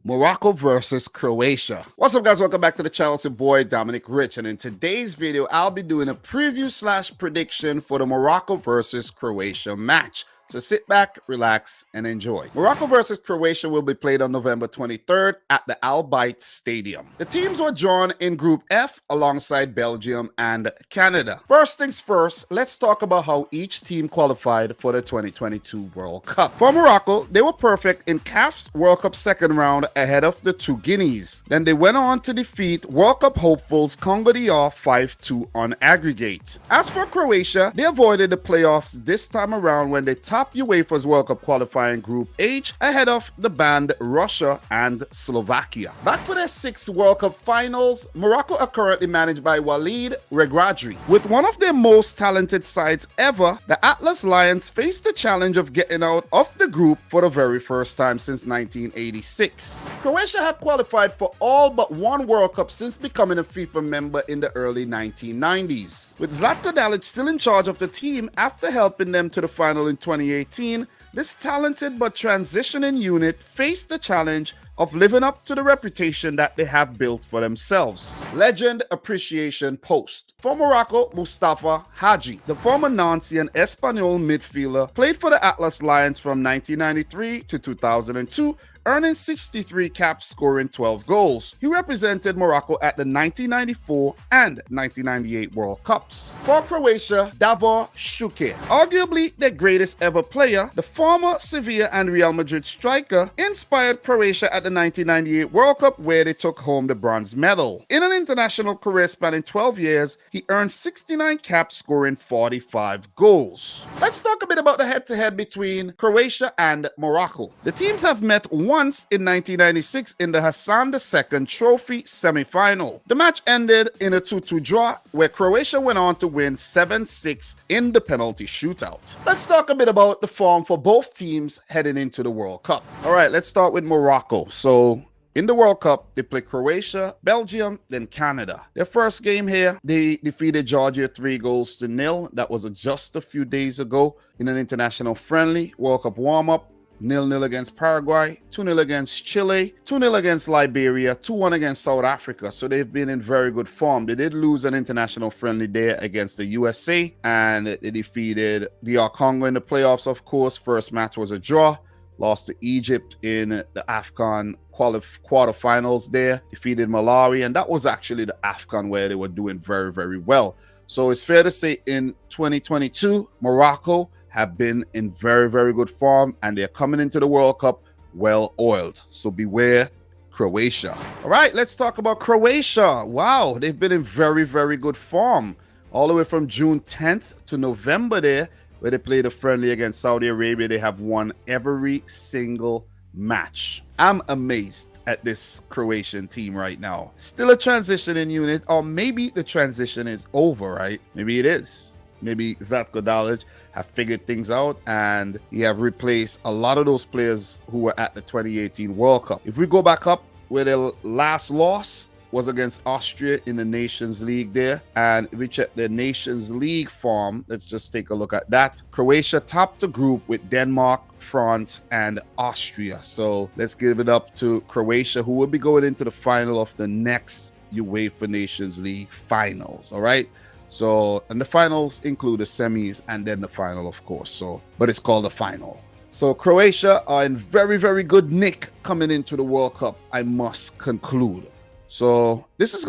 Morocco versus Croatia. What's up, guys? Welcome back to the channel. It's your boy Dominic Rich, and in today's video I'll be doing a preview slash prediction for the Morocco versus Croatia match. So sit back, relax, and enjoy. Morocco versus Croatia will be played on November 23rd at the Al Bayt Stadium. The teams were drawn in Group F alongside Belgium and Canada. First things first, let's talk about how each team qualified for the 2022 World Cup. For Morocco, they were perfect in CAF's World Cup second round ahead of the two Guineas. Then they went on to defeat World Cup hopefuls Congo DR 5-2 on aggregate. As for Croatia, they avoided the playoffs this time around when they topped UEFA's World Cup qualifying Group H ahead of the banned Russia and Slovakia. Back for their sixth World Cup finals, Morocco are currently managed by Walid Regragui. With one of their most talented sides ever, the Atlas Lions faced the challenge of getting out of the group for the very first time since 1986. Croatia have qualified for all but one World Cup since becoming a FIFA member in the early 1990s. With Zlatko Dalic still in charge of the team after helping them to the final in 2018, this talented but transitioning unit faced the challenge of living up to the reputation that they have built for themselves. Legend Appreciation Post. For Morocco, Mustafa Hadji, the former Nancy and Espanyol midfielder, played for the Atlas Lions from 1993 to 2002, earning 63 caps, scoring 12 goals. He represented Morocco at the 1994 and 1998 World Cups. For Croatia, Davor Šuker, arguably their greatest ever player, the former Sevilla and Real Madrid striker, inspired Croatia at the 1998 World Cup where they took home the bronze medal. In an international career spanning 12 years, he earned 69 caps, scoring 45 goals. Let's talk a bit about the head-to-head between Croatia and Morocco. The teams have met once in 1996 in the Hassan II Trophy semi-final. The match ended in a 2-2 draw where Croatia went on to win 7-6 in the penalty shootout. Let's talk a bit about the form for both teams heading into the World Cup. All right, let's start with Morocco. So in the World Cup, they played Croatia, Belgium, then Canada. Their first game here, they defeated Georgia 3-0. That was just a few days ago in an international friendly World Cup warm-up. 0-0 against Paraguay, 2-0 against Chile, 2-0 against Liberia, 2-1 against South Africa. So they've been in very good form. They did lose an international friendly there against the USA, and they defeated DR Congo in the playoffs, of course. First match was a draw. Lost to Egypt in the AFCON quarterfinals there. Defeated Malawi, and that was actually the AFCON where they were doing very, very well. So it's fair to say in 2022, Morocco have been in very, very good form, and they're coming into the World Cup well-oiled. So beware Croatia. All right, let's talk about Croatia. Wow, they've been in very, very good form. All the way from June 10th to November there, where they played a friendly against Saudi Arabia, they have won every single match. I'm amazed at this Croatian team right now. Still a transitioning unit, or maybe the transition is over, right? Maybe it is. Maybe Zlatko Dalic have figured things out and he have replaced a lot of those players who were at the 2018 World Cup. If we go back up, where their last loss was against Austria in the Nations League there, and if we check the Nations League form, let's just take a look at that. Croatia topped the group with Denmark, France, and Austria. So let's give it up to Croatia, who will be going into the final of the next UEFA Nations League finals. All right. So, and the finals include the semis and then the final, of course. So, but it's called the final. So Croatia are in very, very good nick coming into the World Cup, I must conclude. So this is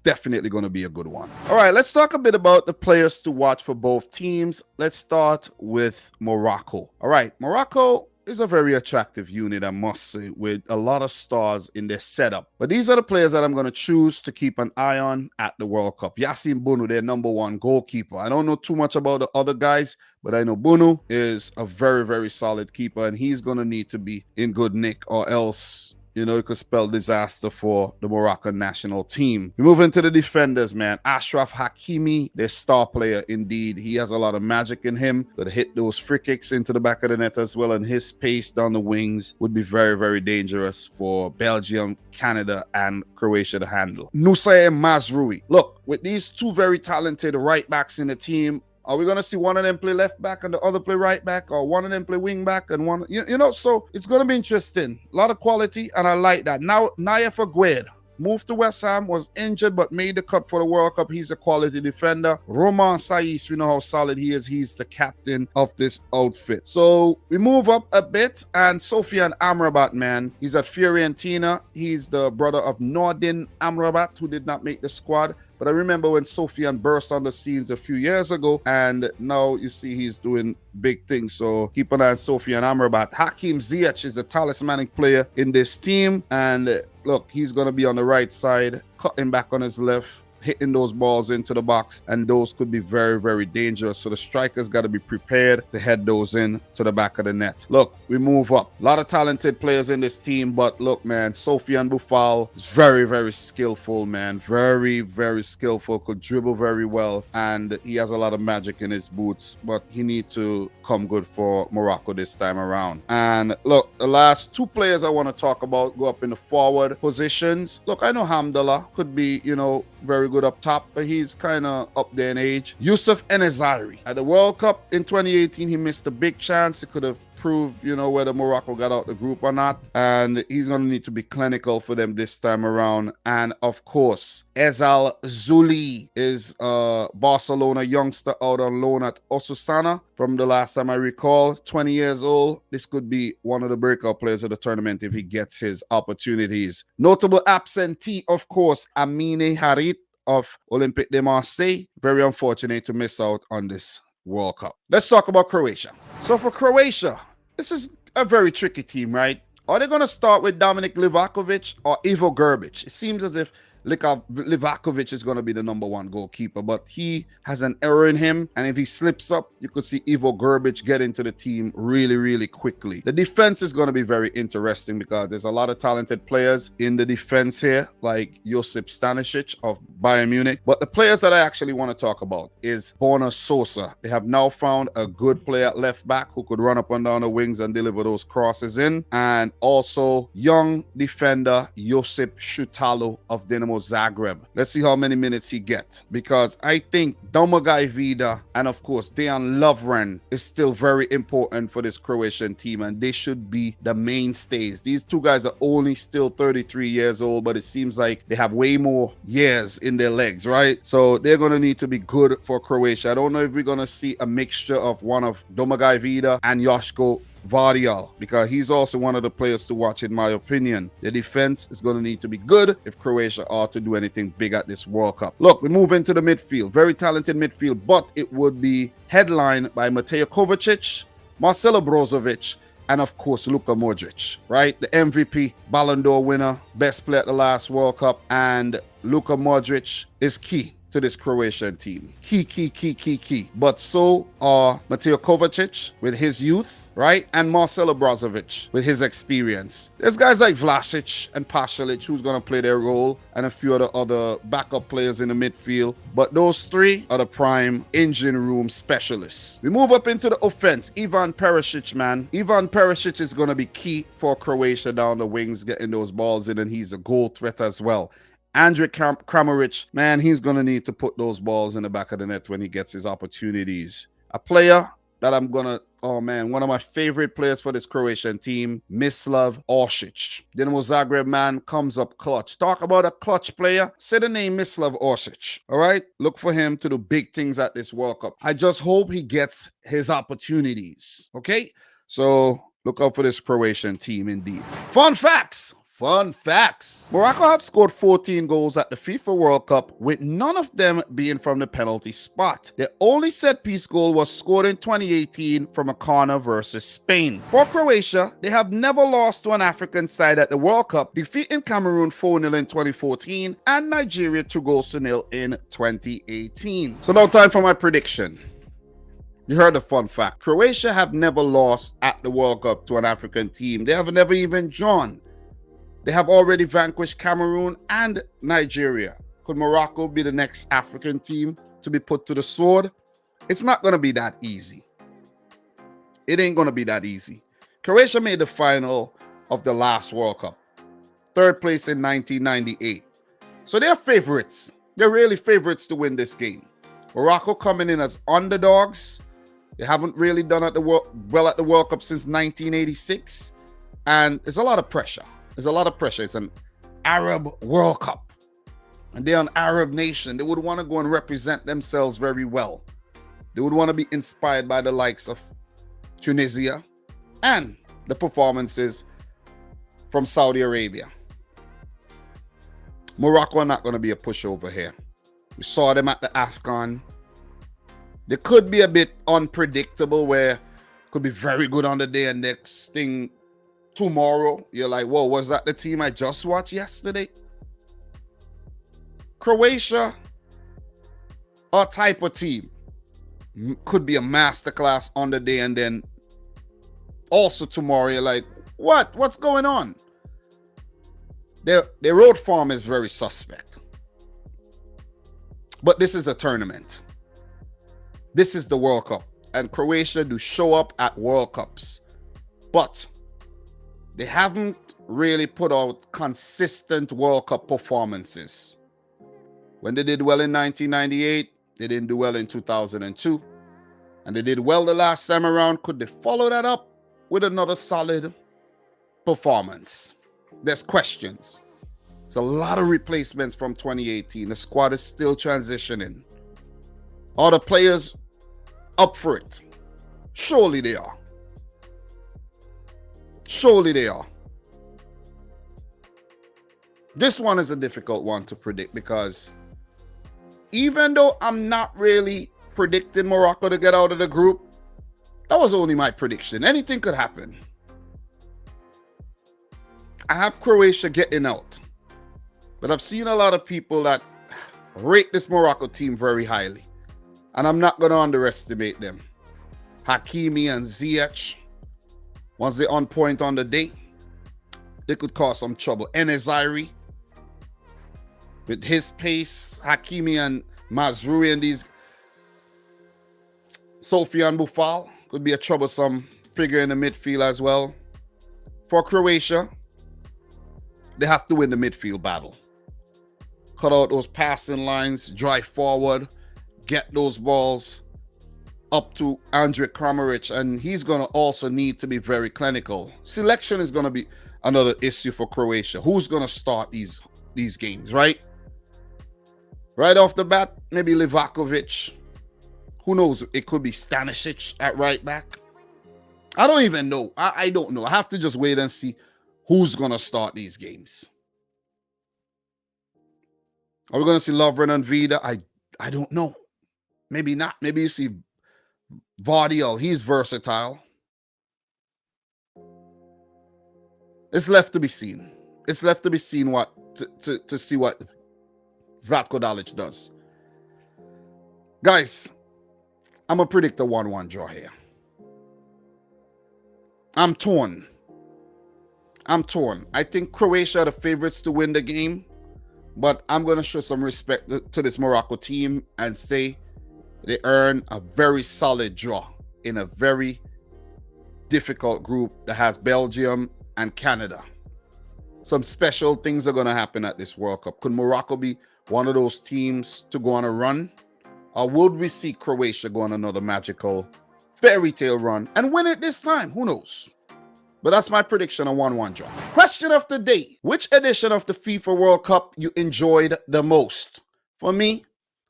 definitely going to be a good one. All right, let's talk a bit about the players to watch for both teams. Let's start with Morocco. All right, Morocco is a very attractive unit, I must say, with a lot of stars in their setup. But these are the players that I'm going to choose to keep an eye on at the World Cup. Yassine Bounou, their #1 goalkeeper. I don't know too much about the other guys, but I know Bounou is a very, very solid keeper, and he's going to need to be in good nick, or else you know, it could spell disaster for the Moroccan national team. We move into the defenders, man. Achraf Hakimi, their star player indeed. He has a lot of magic in him. Could hit those free kicks into the back of the net as well, and his pace down the wings would be very, very dangerous for Belgium, Canada, and Croatia to handle. Nusayr Mazraoui. Look, with these two very talented right backs in the team, Are we going to see one of them play left back and the other play right back, or one of them play wing back and one, you know, so it's going to be interesting. A lot of quality, and I like that. Now, Naya Fagued moved to West Ham, was injured, but made the cut for the World Cup. He's a quality defender. Roman Saiz, we know how solid he is. He's the captain of this outfit. So we move up a bit, and Sofian Amrabat, man, he's at Fiorentina. He's the brother of Nordin Amrabat, who did not make the squad. But I remember when Sofian burst on the scenes a few years ago, and now you see he's doing big things. So keep an eye on Sofian Amrabat. Hakim Ziyech is a talismanic player in this team. And look, he's going to be on the right side, cutting back on his left, hitting those balls into the box, and those could be very, very dangerous. So the strikers got to be prepared to head those in to the back of the net. Look, we move up. A lot of talented players in this team, but look, man, Sofian Boufal is very, very skillful, man. Very, very skillful, could dribble very well, and he has a lot of magic in his boots, but he needs to come good for Morocco this time around. And look, the last two players I want to talk about go up in the forward positions. Look, I know Hamdallah could be, you know, very good up top, but he's kind of up there in age. Yusuf Enezari. At the World Cup in 2018, he missed a big chance. He could have proved, you know, whether Morocco got out the group or not. And he's going to need to be clinical for them this time around. And of course, Ezal Zuli is a Barcelona youngster out on loan at Osasuna from the last time I recall. 20 years old. This could be one of the breakout players of the tournament if he gets his opportunities. Notable absentee, of course, Amine Harit of Olympique de Marseille. Very unfortunate to miss out on this World Cup. Let's talk about Croatia. So for Croatia, this is a very tricky team, right? Are they going to start with Dominic Livakovic or Ivo Grbic? It seems as if Livakovic is going to be the number one goalkeeper, but he has an error in him, and if he slips up, you could see Ivo Grbic get into the team really, really quickly. The defense is going to be very interesting because there's a lot of talented players in the defense here, like Josip Stanisic of Bayern Munich, but the players that I actually want to talk about is Borna Sosa. They have now found a good player at left back who could run up and down the wings and deliver those crosses in, and also young defender Josip Šutalo of Dinamo Zagreb. Let's see how many minutes he gets, because I think Domagoj Vida and of course Dejan Lovren is still very important for this Croatian team, and they should be the mainstays. These two guys are only still 33 years old, but it seems like they have way more years in their legs, right? So they're going to need to be good for Croatia. I don't know if we're going to see a mixture of one of Domagoj Vida and Joško Vardial, because he's also one of the players to watch in my opinion. The defense is going to need to be good if Croatia are to do anything big at this World Cup. Look, we move into the midfield. Very talented midfield, but it would be headlined by Mateo Kovacic, Marcelo Brozovic, and of course Luka Modric, right? The MVP, Ballon d'Or winner, best player at the last World Cup, and Luka Modric is key to this Croatian team. Key. But so are Mateo Kovacic with his youth, right? And Marcelo Brozovic with his experience. There's guys like Vlasic and Pasalic who's going to play their role, and a few of the other backup players in the midfield. But those three are the prime engine room specialists. We move up into the offense. Ivan Perisic, man. Ivan Perisic is going to be key for Croatia down the wings, getting those balls in, and he's a goal threat as well. Andrej Kramaric, man, he's going to need to put those balls in the back of the net when he gets his opportunities. A player that I'm going to, oh man, one of my favorite players for this Croatian team, Mislav Orsic. Dinamo Zagreb, man, comes up clutch. Talk about a clutch player. Say the name Mislav Orsic, all right? Look for him to do big things at this World Cup. I just hope he gets his opportunities, okay? So look out for this Croatian team indeed. Fun facts. Morocco have scored 14 goals at the FIFA World Cup, with none of them being from the penalty spot. Their only set-piece goal was scored in 2018 from a corner versus Spain. For Croatia, they have never lost to an African side at the World Cup, defeating Cameroon 4-0 in 2014 and Nigeria 2-0 in 2018. So now time for my prediction. You heard the fun fact. Croatia have never lost at the World Cup to an African team. They have never even drawn. They have already vanquished Cameroon and Nigeria. Could Morocco be the next African team to be put to the sword? It's not going to be that easy. It ain't going to be that easy. Croatia made the final of the last World Cup. Third place in 1998. So they're favorites. They're really favorites to win this game. Morocco coming in as underdogs. They haven't really done well at the World Cup since 1986. And there's a lot of pressure. There's a lot of pressure. It's an Arab World Cup. And they're an Arab nation. They would want to go and represent themselves very well. They would want to be inspired by the likes of Tunisia and the performances from Saudi Arabia. Morocco are not going to be a pushover here. We saw them at the AFCON. They could be a bit unpredictable, where could be very good on the day and next thing tomorrow you're like, whoa, was that the team I just watched yesterday? Croatia, a type of team, could be a masterclass on the day, and then also tomorrow you're like, what's going on? Their road form is very suspect. But this is a tournament. This is the World Cup, and Croatia do show up at World Cups, but they haven't really put out consistent World Cup performances. When they did well in 1998, they didn't do well in 2002, and they did well the last time around. Could they follow that up with another solid performance? There's questions. There's a lot of replacements from 2018. The squad is still transitioning. Are the players up for it? Surely they are. Surely they are. This one is a difficult one to predict, because even though I'm not really predicting Morocco to get out of the group, that was only my prediction. Anything could happen. I have Croatia getting out, but I've seen a lot of people that rate this Morocco team very highly, and I'm not going to underestimate them. Hakimi and Ziyech, once they're on point on the day, they could cause some trouble. Enes, with his pace, Hakimi and Mazrui and these, Sofian Boufal could be a troublesome figure in the midfield as well. For Croatia, they have to win the midfield battle. Cut out those passing lines, drive forward, get those balls up to Andre Kramaric, and he's going to also need to be very clinical. Selection is going to be another issue for Croatia. Who's going to start these games, right? Right off the bat, maybe Livakovic. Who knows? It could be Stanisic at right back. I don't even know. I don't know. I have to just wait and see who's going to start these games. Are we going to see Lovren and Vida? I don't know. Maybe not. Maybe you see Vardiel. He's versatile. It's left to be seen. It's left to be seen what to see what Zlatko Dalic does. Guys, I'm going to predict a 1-1 draw here. I'm torn. I think Croatia are the favorites to win the game, but I'm going to show some respect to this Morocco team and say they earn a very solid draw in a very difficult group that has Belgium and Canada. Some special things are going to happen at this World Cup. Could Morocco be one of those teams to go on a run? Or would we see Croatia go on another magical fairy tale run and win it this time? Who knows? But that's my prediction, a 1-1 draw. Question of the day. Which edition of the FIFA World Cup you enjoyed the most? For me,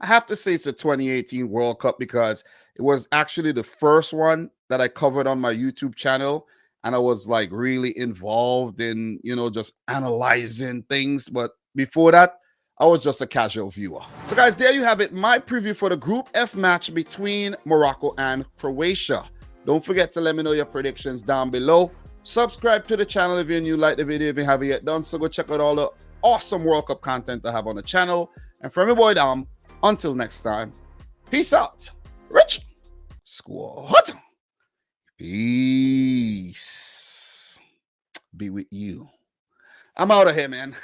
I have to say it's the 2018 World Cup, because it was actually the first one that I covered on my YouTube channel. And I was like really involved in, just analyzing things. But before that, I was just a casual viewer. So guys, there you have it. My preview for the Group F match between Morocco and Croatia. Don't forget to let me know your predictions down below. Subscribe to the channel if you're new. Like the video if you haven't yet done so. Go check out all the awesome World Cup content I have on the channel. And from your boy Dom, until next time, peace out. Rich Squad. Peace be with you. I'm out of here, man.